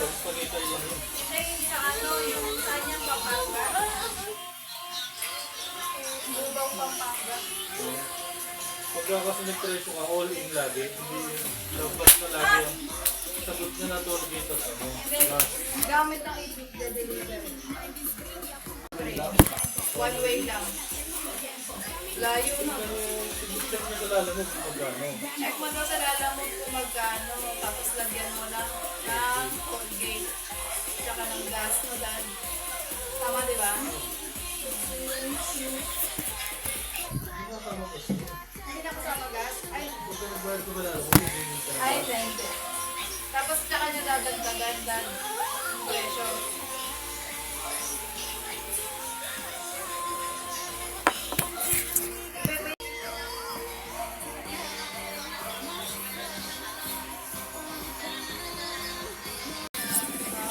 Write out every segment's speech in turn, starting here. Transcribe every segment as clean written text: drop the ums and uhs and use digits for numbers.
Pagkita yun. Hindi sa ano, yung kanyang Pampanga. Bubaw Pampanga. Pagka kasi nag-presyo ka, all in lagi. Hindi labas na lagi yung sagot niya na toll gate at ano. Gamit ng i-pick the delivery. One way lang. Layo na. Check mo sa lalamog kung magkano. Check mo daw sa lalamog kung magkano. Tapos lagyan mo lang ng Colgate. Tsaka ng gas mo dahil. Tama, di ba? Hindi na tama kasi. Hindi na kasama gas? Ay, Pagka nagbayad ko ba lalamog, hindi ka ay, hindi. Tapos tsaka nyo dadagdagan dahil presyo.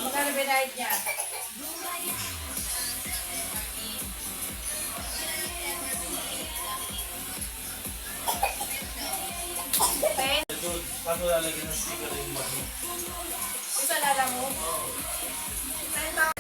Magkano binayad niya? Okay. Paano lalagyan ng sticker yung bago? Isa lala mo? 10,000.